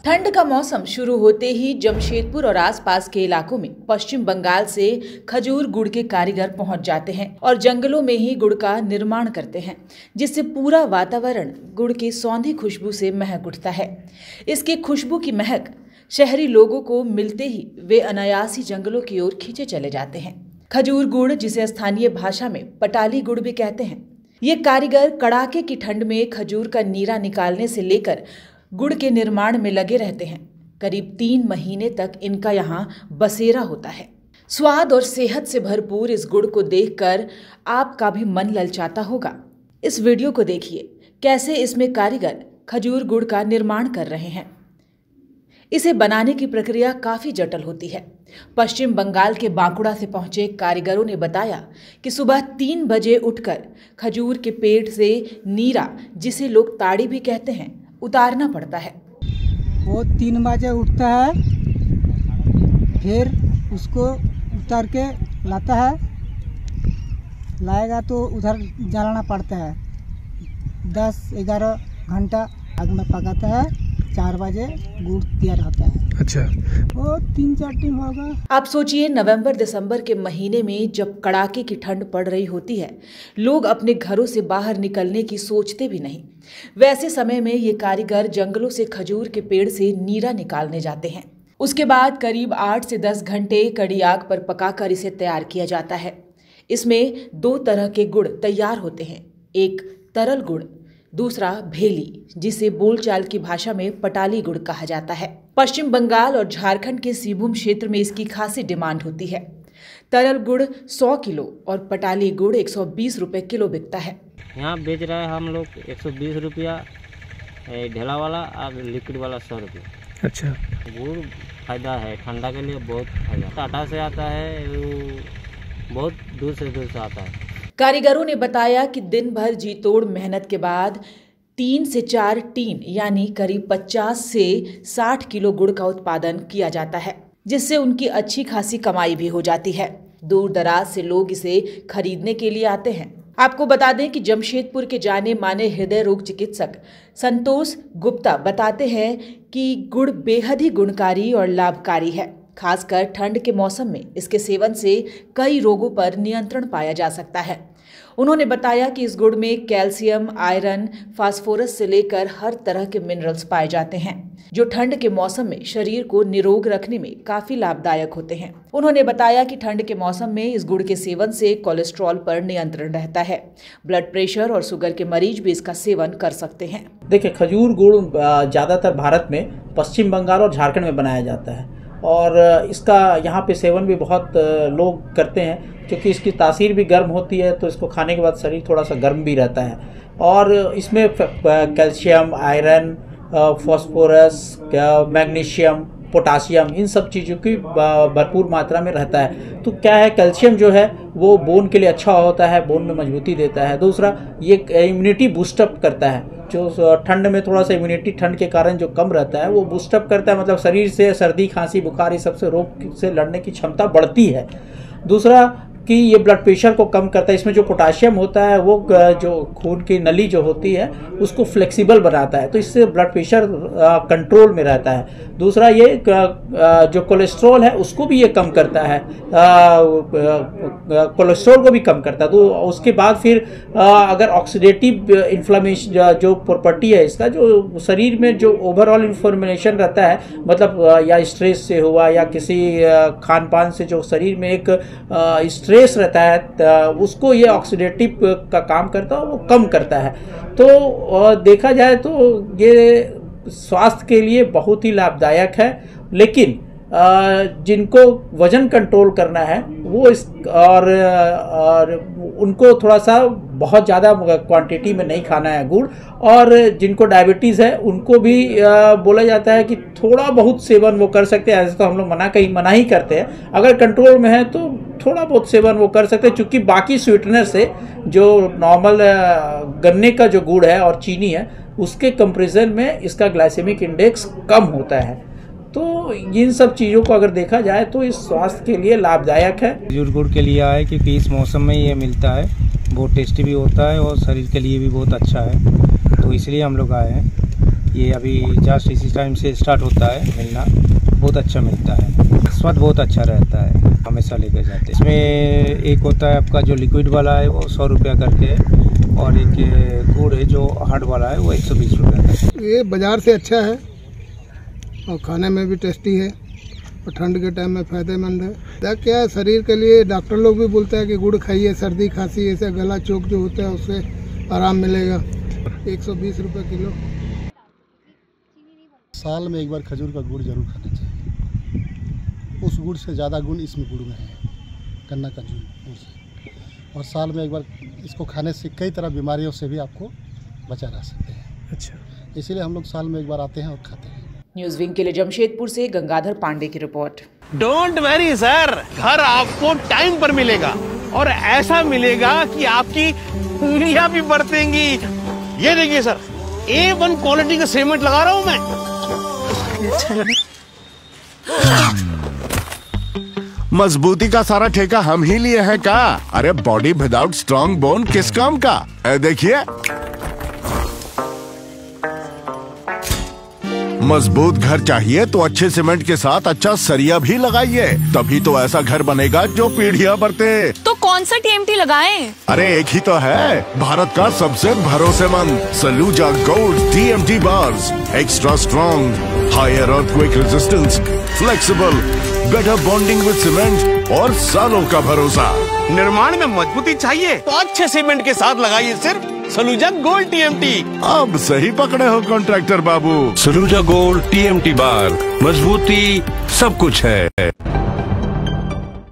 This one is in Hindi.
ठंड का मौसम शुरू होते ही जमशेदपुर और आसपास के इलाकों में पश्चिम बंगाल से खजूर गुड़ के कारीगर पहुंच जाते हैं और जंगलों में ही गुड़ का निर्माण करते हैं, जिससे पूरा वातावरण गुड़ की सौंधी खुशबू से महक उठता है। इसकी खुशबू की महक शहरी लोगों को मिलते ही वे अनायास ही जंगलों की ओर खींचे चले जाते हैं। खजूर गुड़, जिसे स्थानीय भाषा में पटाली गुड़ भी कहते हैं, ये कारीगर कड़ाके की ठंड में खजूर का नीरा निकालने से लेकर गुड़ के निर्माण में लगे रहते हैं। करीब 3 महीने तक इनका यहाँ बसेरा होता है। स्वाद और सेहत से भरपूर इस गुड़ को देखकर आपका भी मन ललचाता होगा। इस वीडियो को देखिए, कैसे इसमें कारीगर खजूर गुड़ का निर्माण कर रहे हैं। इसे बनाने की प्रक्रिया काफी जटिल होती है। पश्चिम बंगाल के बांकुड़ा से पहुंचे कारीगरों ने बताया कि सुबह 3 बजे उठकर खजूर के पेड़ से नीरा, जिसे लोग ताड़ी भी कहते हैं, उतारना पड़ता है। वो 3 बजे उठता है, फिर उसको उतार के लाता है। लाएगा तो उधर जलाना पड़ता है। 10-11 घंटा आग में पकाता है। 4 बजे गुड़ तैयार होता है। अच्छा, वो 3-4 दिन होगा। आप सोचिए, नवंबर दिसंबर के महीने में जब कड़ाके की ठंड पड़ रही होती है, लोग अपने घरों से बाहर निकलने की सोचते भी नहीं। वैसे समय में ये कारीगर जंगलों से खजूर के पेड़ से नीरा निकालने जाते हैं। उसके बाद करीब 8 से 10 घंटे कड़ी आग पर पकाकर इसे तैयार किया जाता है। इसमें 2 तरह के गुड़ तैयार होते हैं, एक तरल गुड़, दूसरा भेली, जिसे बोलचाल की भाषा में पटाली गुड़ कहा जाता है। पश्चिम बंगाल और झारखंड के सिंहभूम क्षेत्र में इसकी खासी डिमांड होती है। तरल गुड़ 100 किलो और पटाली गुड़ 120 रुपए किलो बिकता है। यहाँ बेच रहे हैं हम लोग 120 रुपया ढेला वाला और लिक्विड वाला 100 रुपया। अच्छा, गुड़ फायदा है, ठंडा के लिए बहुत फायदा। टाटा से आता है, बहुत दूर से आता है। कारीगरों ने बताया कि दिन भर जी तोड़ मेहनत के बाद 3 से 4 टीन यानी करीब 50 से 60 किलो गुड़ का उत्पादन किया जाता है, जिससे उनकी अच्छी खासी कमाई भी हो जाती है। दूर दराज से लोग इसे खरीदने के लिए आते हैं। आपको बता दें कि जमशेदपुर के जाने माने हृदय रोग चिकित्सक संतोष गुप्ता बताते हैं कि गुड़ बेहद ही गुणकारी और लाभकारी है। खासकर ठंड के मौसम में इसके सेवन से कई रोगों पर नियंत्रण पाया जा सकता है। उन्होंने बताया कि इस गुड़ में कैल्शियम, आयरन, फास्फोरस से लेकर हर तरह के मिनरल्स पाए जाते हैं, जो ठंड के मौसम में शरीर को निरोग रखने में काफी लाभदायक होते हैं। उन्होंने बताया कि ठंड के मौसम में इस गुड़ के सेवन से कोलेस्ट्रॉल पर नियंत्रण रहता है। ब्लड प्रेशर और शुगर के मरीज भी इसका सेवन कर सकते हैं। देखिए, खजूर गुड़ ज़्यादातर भारत में पश्चिम बंगाल और झारखंड में बनाया जाता है और इसका यहाँ पे सेवन भी बहुत लोग करते हैं, क्योंकि इसकी तासीर भी गर्म होती है, तो इसको खाने के बाद शरीर थोड़ा सा गर्म भी रहता है। और इसमें calcium, iron, phosphorus, magnesium, potassium, इन सब चीज़ों की भरपूर मात्रा में रहता है। तो क्या है, कैल्शियम जो है वो बोन के लिए अच्छा होता है, बोन में मजबूती देता है। दूसरा, ये इम्यूनिटी बूस्टअप करता है। जो ठंड में थोड़ा सा इम्यूनिटी ठंड के कारण जो कम रहता है, वो बूस्टअप करता है, मतलब शरीर से सर्दी, खांसी, बुखार, ये सबसे रोग से लड़ने की क्षमता बढ़ती है। दूसरा कि ये ब्लड प्रेशर को कम करता है। इसमें जो पोटाशियम होता है वो जो खून की नली जो होती है उसको फ्लेक्सिबल बनाता है, तो इससे ब्लड प्रेशर कंट्रोल में रहता है। दूसरा, ये जो कोलेस्ट्रॉल है उसको भी ये कम करता है, कोलेस्ट्रॉल को भी कम करता है। तो उसके बाद फिर अगर ऑक्सीडेटिव इन्फ्लेमेशन जो प्रॉपर्टी है इसका, जो शरीर में जो ओवरऑल इन्फ्लेमेशन रहता है, मतलब या स्ट्रेस से हुआ या किसी खान पान से जो शरीर में एक स्ट्रेस रहता है, उसको ये ऑक्सीडेटिव का काम करता है, वो कम करता है। तो देखा जाए तो ये स्वास्थ्य के लिए बहुत ही लाभदायक है। लेकिन जिनको वजन कंट्रोल करना है वो और उनको थोड़ा सा बहुत ज़्यादा क्वांटिटी में नहीं खाना है गुड़, और जिनको डायबिटीज़ है उनको भी बोला जाता है कि थोड़ा बहुत सेवन वो कर सकते हैं। ऐसे तो हम लोग मना ही करते हैं, अगर कंट्रोल में है तो थोड़ा बहुत सेवन वो कर सकते हैं, क्योंकि बाकी स्वीटनर से जो नॉर्मल गन्ने का जो गुड़ है और चीनी है उसके कंपैरिजन में इसका ग्लाइसेमिक इंडेक्स कम होता है। तो इन सब चीज़ों को अगर देखा जाए तो इस स्वास्थ्य के लिए लाभदायक है। खजूर गुड़ के लिए आए क्योंकि इस मौसम में ये मिलता है, बहुत टेस्टी भी होता है और शरीर के लिए भी बहुत अच्छा है, तो इसलिए हम लोग आए हैं। ये अभी जस्ट इसी टाइम से स्टार्ट होता है मिलना, बहुत अच्छा मिलता है, स्वाद बहुत अच्छा रहता है, हमेशा लेके जाते हैं। इसमें एक होता है आपका जो लिक्विड वाला है वो 100 रुपया करके, और एक गुड़ है जो हार्ड वाला है वो 120 रुपया करके। ये बाज़ार से अच्छा है और खाने में भी टेस्टी है और ठंड के टाइम में फ़ायदेमंद है। क्या है, शरीर के लिए डॉक्टर लोग भी बोलते हैं कि गुड़ खाइए, सर्दी खांसी ऐसे गला चोक जो होता है उससे आराम मिलेगा। 120 रुपये किलो। साल में एक बार खजूर का गुड़ जरूर खाना चाहिए। उस गुड़ से ज़्यादा गुण इसमें गुड़ में है, गन्ना का गुड़ से। और साल में एक बार इसको खाने से कई तरह बीमारियों से भी आपको बचा रह सकते हैं। अच्छा, इसीलिए हम लोग साल में एक बार आते हैं और खाते हैं। न्यूज विंग के लिए जमशेदपुर से गंगाधर पांडे की रिपोर्ट। डोंट वरी सर, घर आपको टाइम पर मिलेगा और ऐसा मिलेगा कि आपकी उंगलियां भी बरतेंगी। ये देखिए सर, A1 क्वालिटी का सीमेंट लगा रहा हूं मैं। मजबूती का सारा ठेका हम ही लिए हैं का? अरे बॉडी विदाउट स्ट्रॉन्ग बोन किस काम का? देखिए, मजबूत घर चाहिए तो अच्छे सीमेंट के साथ अच्छा सरिया भी लगाइए, तभी तो ऐसा घर बनेगा जो पीढ़ियां बरते। तो कौन सा TMT लगाएं? अरे एक ही तो है, भारत का सबसे भरोसेमंद Saluja gold TMT bars. Extra strong, higher earthquake resistance, flexible, better bonding with cement और सालों का भरोसा। निर्माण में मजबूती चाहिए तो अच्छे सीमेंट के साथ लगाइए सिर्फ सलूजा गोल्ड TMT। अब सही पकड़े हो कॉन्ट्रैक्टर बाबू। सलूजा गोल्ड TMT बार, मजबूती सब कुछ है।